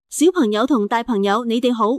小朋友同大朋友，你哋好。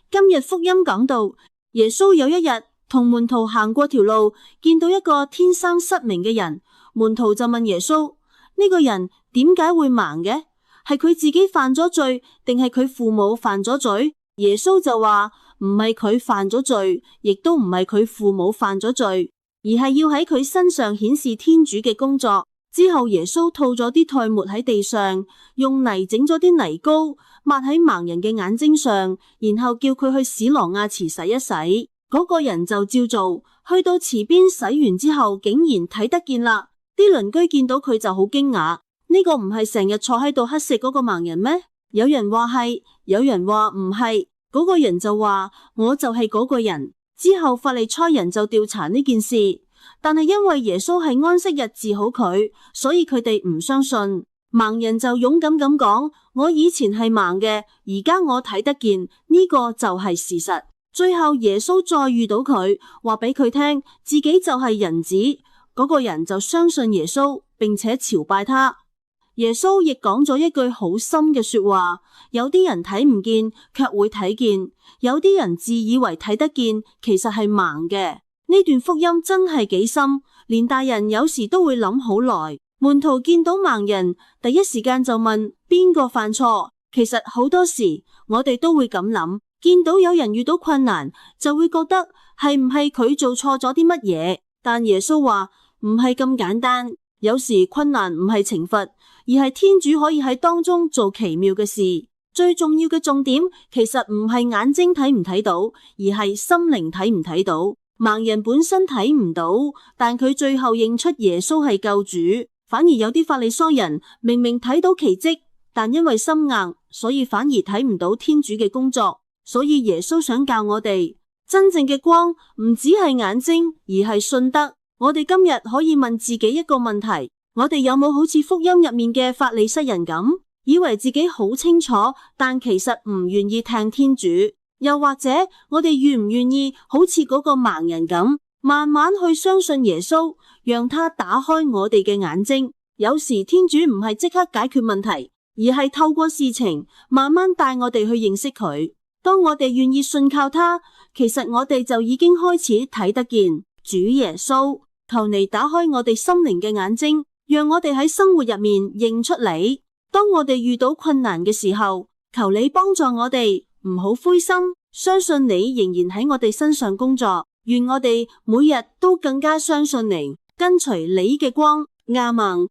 今日福音講到，耶穌有一日同門徒行過條路，見到一個天生失明嘅人，門徒就問耶穌：呢個人點解會盲嘅？係佢自己犯咗罪，定係佢父母犯咗罪？耶穌就話：唔係佢犯咗罪，亦都唔係佢父母犯咗罪，而係要喺佢身上顯示天主嘅工作。之後耶穌吐咗啲唾沫喺地上，用泥整咗啲泥膏抹喺盲人嘅眼睛上，然後叫佢去史羅亞池洗一洗。嗰個人就照做，去到池邊洗完之後，竟然睇得見啦。啲鄰居見到佢就好驚訝，呢個唔係成日坐喺度乞食嗰個盲人咩？有人話係，有人話唔係。嗰個人就話：我就係嗰個人。之後法利賽人就調查呢件事。但係因為耶穌係安息日治好佢，所以佢哋唔相信。盲人就勇敢咁講：我以前係盲嘅，而家我睇得見，呢個就係事實。最後耶穌再遇到佢，話俾佢聽自己就係人子，嗰個人就相信耶穌，並且朝拜他。耶穌亦講咗一句好深嘅說話：有啲人睇唔見，卻會睇見；有啲人自以為睇得見，其實係盲嘅。呢段福音真係幾深，連大人有時都會諗好耐。門徒見到盲人，第一時間就問邊個犯錯。其實好多時我哋都會咁諗，見到有人遇到困難，就會覺得係唔係佢做錯咗啲乜嘢。但耶穌話唔係咁簡單，有時困難唔係懲罰，而係天主可以喺當中做奇妙嘅事。最重要嘅重點其實唔係眼睛睇唔睇到，而係心靈睇唔睇到。盲人本身睇唔到，但佢最後認出耶穌係救主。反而有啲法利賽人明明睇到奇蹟，但因為心硬，所以反而睇唔到天主嘅工作。所以耶穌想教我哋，真正嘅光唔只係眼睛，而係信德。我哋今日可以問自己一個問題：我哋有冇好似福音入面嘅法利賽人咁，以為自己好清楚，但其實唔願意聽天主？又或者我哋願唔願意好似嗰個盲人咁，慢慢去相信耶穌，讓他打開我哋嘅眼睛？有時天主唔係即刻解決問題，而係透過事情慢慢帶我哋去認識佢。當我哋願意信靠他，其實我哋就已經開始睇得見。主耶穌，求你打開我哋心靈嘅眼睛，讓我哋喺生活入面認出你。當我哋遇到困難嘅時候，求你幫助我哋，唔好灰心，相信你仍然喺我哋身上工作。願我哋每日都更加相信你，跟隨你嘅光。阿們。